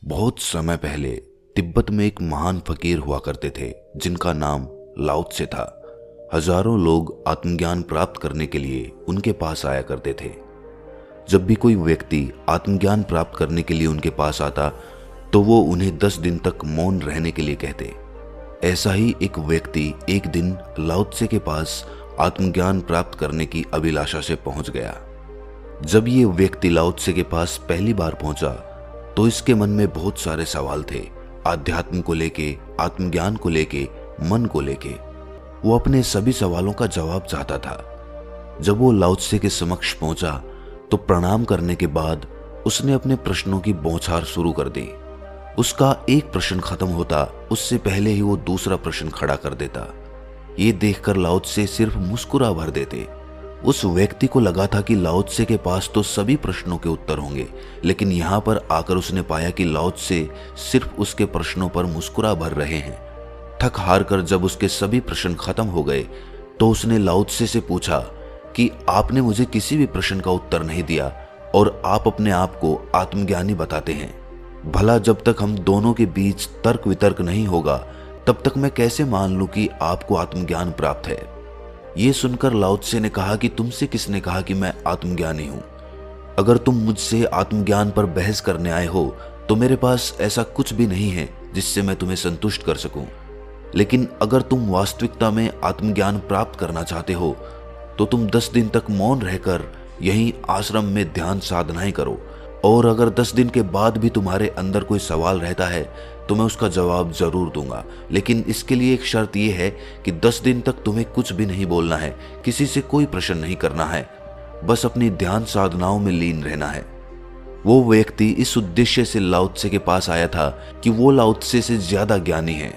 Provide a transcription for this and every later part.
बहुत समय पहले तिब्बत में एक महान फकीर हुआ करते थे जिनका नाम लाओ त्से था। हजारों लोग आत्मज्ञान प्राप्त करने के लिए उनके पास आया करते थे। जब भी कोई व्यक्ति आत्मज्ञान प्राप्त करने के लिए उनके पास आता तो वो उन्हें 10 दिन तक मौन रहने के लिए कहते। ऐसा ही एक व्यक्ति एक दिन लाओ त्से के पास आत्मज्ञान प्राप्त करने की अभिलाषा से पहुंच गया। जब ये व्यक्ति लाओ त्से के पास पहली बार पहुंचा तो इसके मन में बहुत सारे सवाल थे, आध्यात्म को लेके, आत्मज्ञान को लेके, मन को लेके। वो अपने सभी सवालों का जवाब चाहता था। जब वो लाओ त्से के समक्ष पहुंचा तो प्रणाम करने के बाद उसने अपने प्रश्नों की बौछार शुरू कर दी। उसका एक प्रश्न खत्म होता उससे पहले ही वो दूसरा प्रश्न खड़ा कर देता। ये देखकर लाओ त्से सिर्फ मुस्कुरा भर देते। उस व्यक्ति को लगा था कि लाओ त्से के पास तो सभी प्रश्नों के उत्तर होंगे, लेकिन यहाँ पर आकर उसने पाया कि लाओ त्से सिर्फ उसके प्रश्नों पर मुस्कुरा भर रहे हैं। थक हार कर जब उसके सभी प्रश्न खत्म हो गए तो उसने लाओ त्से से पूछा कि आपने मुझे किसी भी प्रश्न का उत्तर नहीं दिया और आप अपने आप को आत्मज्ञानी बताते हैं। भला जब तक हम दोनों के बीच तर्क वितर्क नहीं होगा तब तक मैं कैसे मान लूं कि आपको आत्मज्ञान प्राप्त है। ये सुनकर लाओ त्से ने कहा कि तुमसे किसने कहा कि मैं आत्मज्ञानी हूं? अगर तुम मुझसे आत्मज्ञान पर बहस करने आए हो तो मेरे पास ऐसा कुछ भी नहीं है जिससे मैं तुम्हें संतुष्ट कर सकूं। लेकिन अगर तुम वास्तविकता में आत्मज्ञान प्राप्त करना चाहते हो तो तुम 10 दिन तक मौन रहकर यहीं आश्रम में ध्यान साधनाएं करो, और अगर 10 दिन के बाद भी तुम्हारे अंदर कोई सवाल रहता है तो मैं उसका जवाब जरूर दूंगा। लेकिन इसके लिए एक शर्त यह है कि 10 दिन तक तुम्हें कुछ भी नहीं बोलना है, किसी से कोई प्रश्न नहीं करना है, बस अपनी ध्यान साधनाओं में लीन रहना है। वो व्यक्ति इस उद्देश्य से लाओ त्से के पास आया था कि वो लाओ त्से से ज्यादा ज्ञानी है,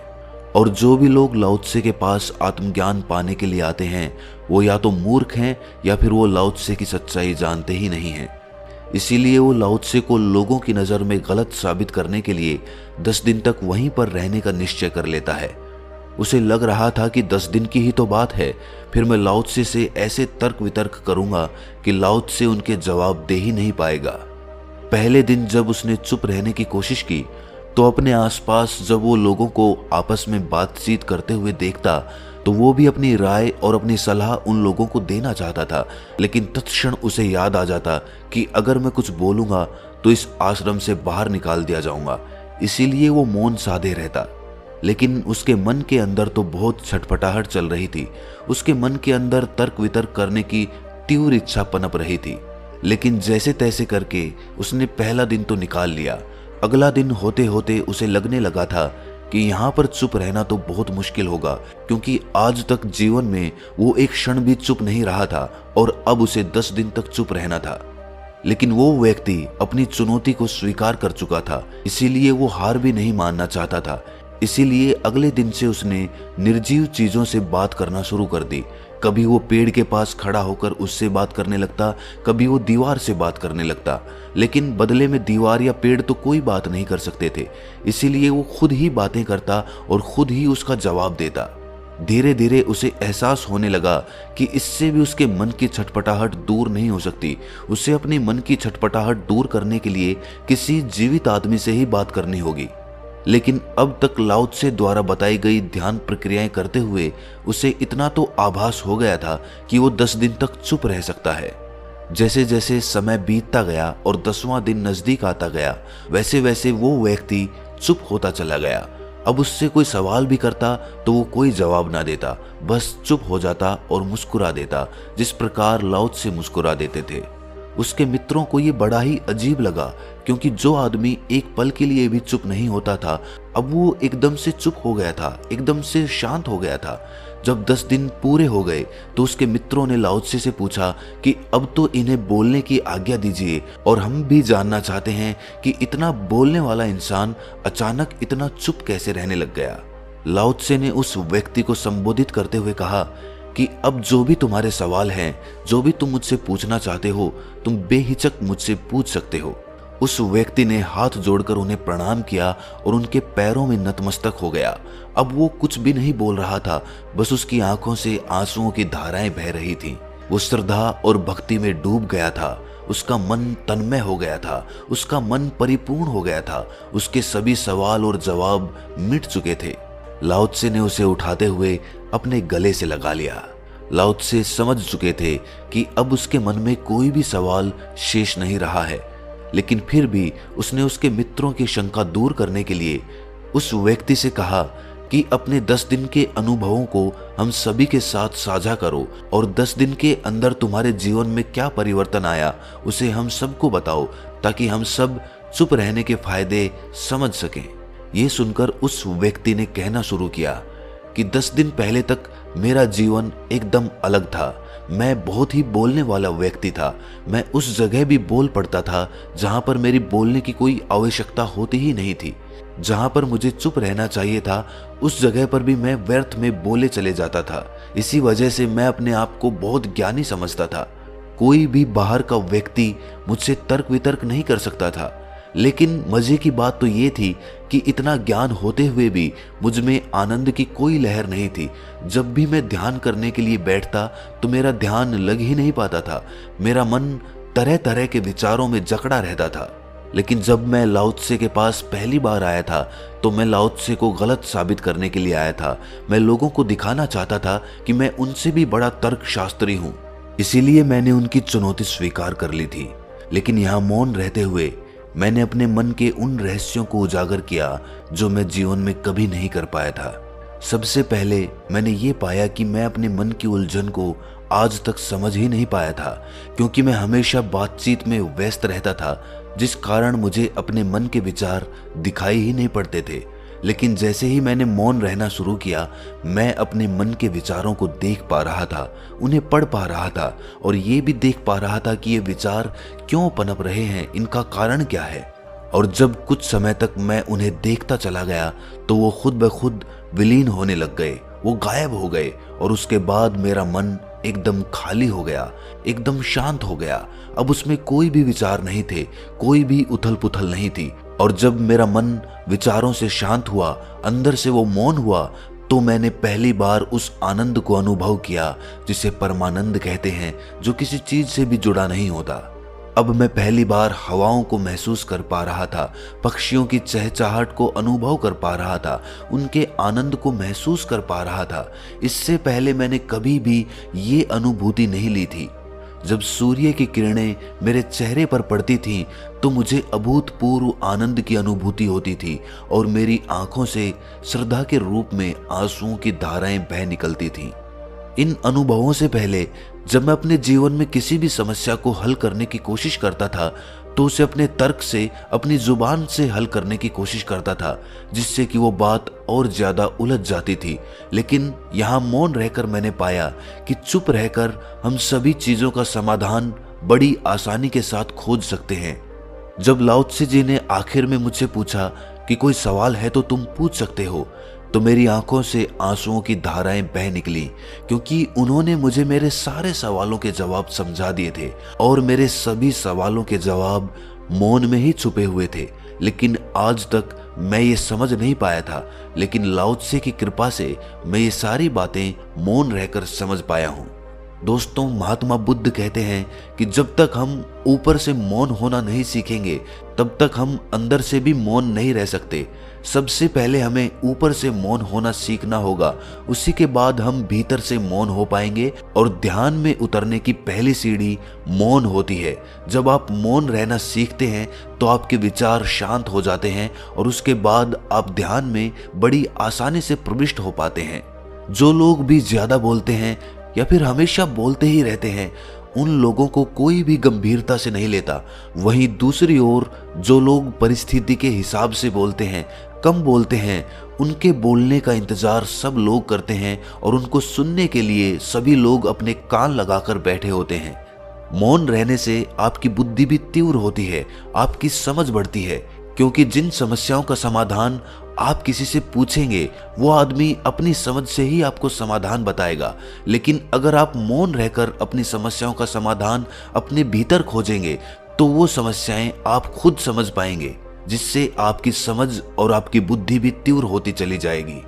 और जो भी लोग लाओ त्से के पास आत्मज्ञान पाने के लिए आते हैं वो या तो मूर्ख हैं या फिर वो लाओ त्से की सच्चाई जानते ही नहीं हैं। इसीलिए वो लाओ त्से को लोगों की नज़र में गलत साबित करने के लिए 10 दिन तक वहीं पर रहने का निश्चय कर लेता है। उसे लग रहा था कि 10 दिन की ही तो बात है, फिर मैं लाओ त्से से ऐसे तर्क वितर्क करूंगा कि लाओ त्से उनके जवाब दे ही नहीं पाएगा। पहले दिन जब उसने चुप रहने की कोशिश की तो अपने आसपास जब वो लोगों को आपस में बातचीत करते हुए देखता तो वो भी अपनी राय और अपनी सलाह उन लोगों को देना चाहता था, लेकिन तत्क्षण उसे याद आ जाता कि अगर मैं कुछ बोलूंगा तो इस आश्रम से बाहर निकाल दिया जाऊंगा। इसीलिए वो मौन साधे रहता। लेकिन उसके मन के अंदर तो बहुत छटपटाहट चल रही थी। उसके मन के अंदर तर्क वितर्क करने की तीव्र इच्छा पनप रही थी, लेकिन जैसे तैसे करके उसने पहला दिन तो निकाल लिया। अगला दिन होते होते उसे लगने लगा था कि यहाँ पर चुप रहना तो बहुत मुश्किल होगा, क्योंकि आज तक जीवन में वो एक क्षण भी चुप नहीं रहा था और अब उसे 10 दिन तक चुप रहना था। लेकिन वो व्यक्ति अपनी चुनौती को स्वीकार कर चुका था, इसीलिए वो हार भी नहीं मानना चाहता था। इसीलिए अगले दिन से उसने निर्जीव चीजों से बात करना शुरू कर दी। कभी वो पेड़ के पास खड़ा होकर उससे बात करने लगता, कभी वो दीवार से बात करने लगता, लेकिन बदले में दीवार या पेड़ तो कोई बात नहीं कर सकते थे। इसीलिए वो खुद ही बातें करता और खुद ही उसका जवाब देता। धीरे धीरे उसे एहसास होने लगा कि इससे भी उसके मन की छटपटाहट दूर नहीं हो सकती। उसे अपने मन की छटपटाहट दूर करने के लिए किसी जीवित आदमी से ही बात करनी होगी। लेकिन अब तक लाओ त्से द्वारा बताई गई ध्यान प्रक्रियाएं करते हुए उसे इतना तो आभास हो गया था कि वो 10 दिन तक चुप रह सकता है। जैसे जैसे समय बीतता गया और 10वां दिन नजदीक आता गया, वैसे वैसे वो व्यक्ति चुप होता चला गया। अब उससे कोई सवाल भी करता तो वो कोई जवाब ना देता, बस चुप हो जाता और मुस्कुरा देता, जिस प्रकार लाओ त्से मुस्कुरा देते थे। उसके मित्रों को ये बड़ा ही अजीब लगा, क्योंकि जो आदमी एक पल के लिए भी चुप नहीं होता था अब वो एकदम से चुप हो गया था, एकदम से शांत हो गया था। जब 10 दिन पूरे हो गए तो उसके मित्रों ने लाओ त्से से पूछा कि अब तो इन्हें बोलने की आज्ञा दीजिए, और हम भी जानना चाहते हैं कि इतना बोलने वाला इंसान अचानक इतना चुप कैसे रहने लग गया। लाओ त्से ने उस व्यक्ति को संबोधित करते हुए कहा कि अब जो भी तुम्हारे सवाल हैं, जो भी तुम मुझसे पूछना चाहते हो, तुम बेहिचक मुझसे पूछ सकते हो। उस व्यक्ति ने हाथ जोड़कर उन्हें प्रणाम किया और उनके पैरों में नतमस्तक हो गया। अब वो कुछ भी नहीं बोल रहा था, बस उसकी आंखों से आंसुओं की धाराएं बह रही थीं। वो श्रद्धा और भक्ति में डूब गया था। उसका मन तन्मय हो गया था, उसका मन परिपूर्ण हो गया था, उसके सभी सवाल और जवाब मिट चुके थे। लाओ त्से ने उसे उठाते हुए अपने गले से लगा लिया। लाओ त्से समझ चुके थे कि अब उसके मन में कोई भी सवाल शेष नहीं रहा है, लेकिन फिर भी उसने उसके मित्रों की शंका दूर करने के लिए उस व्यक्ति से कहा कि अपने 10 दिन के अनुभवों को हम सभी के साथ साझा करो और 10 दिन के अंदर तुम्हारे जीवन में क्या परिवर्तन आया उसे हम सबको बताओ, ताकि हम सब चुप रहने के फायदे समझ सकें। ये सुनकर उस व्यक्ति ने कहना शुरू किया कि 10 दिन पहले तक मेरा जीवन एकदम अलग था। मैं बहुत ही बोलने वाला व्यक्ति था। मैं उस जगह भी बोल पड़ता था जहां पर मेरी बोलने की कोई आवश्यकता होती ही नहीं थी। जहां पर मुझे चुप रहना चाहिए था उस जगह पर भी मैं व्यर्थ में बोले चले जाता था। इसी वजह से मैं अपने आप को बहुत ज्ञानी समझता था। कोई भी बाहर का व्यक्ति मुझसे तर्क वितर्क नहीं कर सकता था। लेकिन मजे की बात तो ये थी कि इतना ज्ञान होते हुए भी मुझ में आनंद की कोई लहर नहीं थी। जब भी मैं ध्यान करने के लिए बैठता तो मेरा ध्यान लग ही नहीं पाता था। मेरा मन तरह तरह के विचारों में जकड़ा रहता था। लेकिन जब मैं लाओ त्से के पास पहली बार आया था तो मैं लाओ त्से को गलत साबित करने के लिए आया था। मैं लोगों को दिखाना चाहता था कि मैं उनसे भी बड़ा तर्कशास्त्री हूँ। इसीलिए मैंने उनकी चुनौती स्वीकार कर ली थी। लेकिन यहाँ मौन रहते हुए मैंने अपने मन के उन रहस्यों को उजागर किया जो मैं जीवन में कभी नहीं कर पाया था। सबसे पहले मैंने ये पाया कि मैं अपने मन की उलझन को आज तक समझ ही नहीं पाया था, क्योंकि मैं हमेशा बातचीत में व्यस्त रहता था, जिस कारण मुझे अपने मन के विचार दिखाई ही नहीं पड़ते थे। लेकिन जैसे ही मैंने मौन रहना शुरू किया, मैं अपने मन के विचारों को देख पा रहा था, उन्हें पढ़ पा रहा था और ये भी देख पा रहा था कि ये विचार क्यों पनप रहे हैं, इनका कारण क्या है। और जब कुछ समय तक मैं उन्हें देखता चला गया तो वो खुद ब खुद विलीन होने लग गए, वो गायब हो गए और उसके बाद मेरा मन एकदम खाली हो गया, एकदम शांत हो गया। अब उसमें कोई भी विचार नहीं थे, कोई भी उथल पुथल नहीं थी। और जब मेरा मन विचारों से शांत हुआ, अंदर से वो मौन हुआ, तो मैंने पहली बार उस आनंद को अनुभव किया जिसे परमानंद कहते हैं, जो किसी चीज से भी जुड़ा नहीं होता। अब मैं पहली बार हवाओं को महसूस कर पा रहा था, पक्षियों की चहचहाहट को अनुभव कर पा रहा था, उनके आनंद को महसूस कर पा रहा था। इससे पहले मैंने कभी भी ये अनुभूति नहीं ली थी। जब सूर्य की किरणें मेरे चेहरे पर पड़ती थीं तो मुझे अभूतपूर्व आनंद की अनुभूति होती थी और मेरी आंखों से श्रद्धा के रूप में आंसुओं की धाराएं बह निकलती थीं। इन अनुभवों से पहले जब मैं अपने जीवन में किसी भी समस्या को हल करने की कोशिश करता था तो उसे अपने तर्क से, अपनी जुबान से हल करने की कोशिश करता था, जिससे कि वो बात और ज्यादा उलझ जाती थी। लेकिन यहाँ मौन रहकर मैंने पाया कि चुप रहकर हम सभी चीजों का समाधान बड़ी आसानी के साथ खोज सकते हैं। जब लाओ त्से जी ने आखिर में मुझसे पूछा कि कोई सवाल है तो तुम पूछ सकते हो, तो मेरी आंखों से आंसुओं की धाराएं बह निकली, क्योंकि उन्होंने मुझे मेरे सारे सवालों के जवाब समझा दिए थे और मेरे सभी सवालों के जवाब मौन में ही छुपे हुए थे। लेकिन आज तक मैं ये समझ नहीं पाया था, लेकिन लाओ त्से की कृपा से मैं ये सारी बातें मौन रहकर समझ पाया हूँ। दोस्तों, महात्मा बुद्ध कहते हैं कि जब तक हम ऊपर से मौन होना नहीं सीखेंगे तब तक हम अंदर से भी मौन नहीं रह सकते। सबसे पहले हमें ऊपर से मौन होना सीखना होगा, उसी के बाद हम भीतर से मौन हो पाएंगे। और ध्यान में उतरने की पहली सीढ़ी मौन होती है। जब आप मौन रहना सीखते हैं तो आपके विचार शांत हो जाते हैं और उसके बाद आप ध्यान में बड़ी आसानी से प्रविष्ट हो पाते हैं। जो लोग भी ज्यादा बोलते हैं या फिर हमेशा बोलते ही रहते हैं, उन लोगों को कोई भी गंभीरता से नहीं लेता। वहीं दूसरी ओर जो लोग परिस्थिति के हिसाब से बोलते हैं, कम बोलते हैं, उनके बोलने का इंतजार सब लोग करते हैं और उनको सुनने के लिए सभी लोग अपने कान लगाकर बैठे होते हैं। मौन रहने से आपकी बुद्धि भी तीव्र होती है, आपकी समझ बढ़ती है, क्योंकि जिन समस्याओं का समाधान आप किसी से पूछेंगे वो आदमी अपनी समझ से ही आपको समाधान बताएगा। लेकिन अगर आप मौन रहकर अपनी समस्याओं का समाधान अपने भीतर खोजेंगे तो वो समस्याएं आप खुद समझ पाएंगे, जिससे आपकी समझ और आपकी बुद्धि भी तीव्र होती चली जाएगी।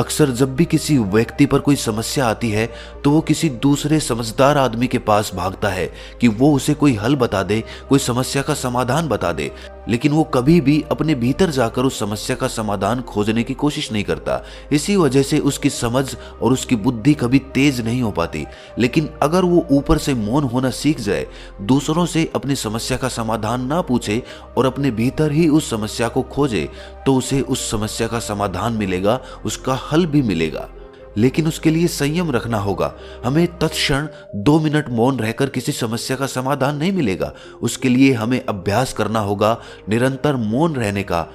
अक्सर जब भी किसी व्यक्ति पर कोई समस्या आती है तो वो किसी दूसरे समझदार आदमी के पास भागता है कि वो उसे कोई हल बता दे, कोई समस्या का समाधान बता दे, लेकिन वो कभी भी अपने भीतर जाकर उस समस्या का समाधान खोजने की कोशिश नहीं करता। इसी वजह से उसकी समझ और उसकी बुद्धि कभी तेज नहीं हो पाती। लेकिन अगर वो ऊपर से मौन होना सीख जाए, दूसरों से अपनी समस्या का समाधान ना पूछे और अपने भीतर ही उस समस्या को खोजे, तो उसे उस समस्या का समाधान मिलेगा, उसका हल भी मिलेगा। लेकिन उसके लिए संयम रखना होगा। हमें तत्क्षण 2 मिनट मौन रहकर किसी समस्या का समाधान नहीं मिलेगा। उसके लिए हमें अभ्यास करना होगा निरंतर मौन रहने का।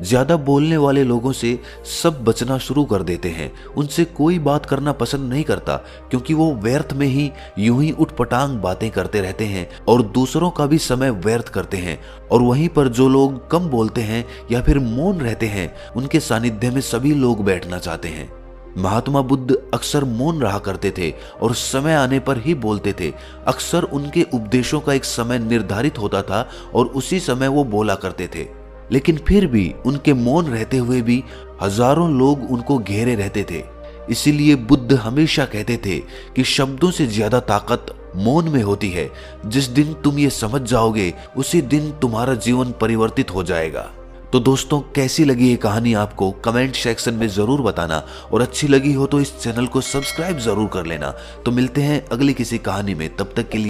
ज्यादा बोलने वाले लोगों से सब बचना शुरू कर देते हैं। उनसे कोई बात करना पसंद नहीं करता, क्योंकि वो व्यर्थ में ही यूं ही उठपटांग बातें करते रहते हैं और दूसरों का भी समय व्यर्थ करते हैं। और वहीं पर जो लोग कम बोलते हैं या फिर मौन रहते हैं, उनके सानिध्य में सभी लोग बैठना चाहते हैं। महात्मा बुद्ध अक्सर मौन रहा करते थे और समय आने पर ही बोलते थे। अक्सर उनके उपदेशों का एक समय निर्धारित होता था और उसी समय वो बोला करते थे। लेकिन फिर भी उनके मौन रहते हुए भी हजारों लोग उनको घेरे रहते थे। इसीलिए बुद्ध हमेशा कहते थे कि शब्दों से ज्यादा ताकत मौन में होती है। जिस दिन तुम ये समझ जाओगे, उसी दिन तुम्हारा जीवन परिवर्तित हो जाएगा। तो दोस्तों, कैसी लगी ये कहानी आपको कमेंट सेक्शन में जरूर बताना, और अच्छी लगी हो तो इस चैनल को सब्सक्राइब जरूर कर लेना। तो मिलते हैं अगली किसी कहानी में, तब तक के लिए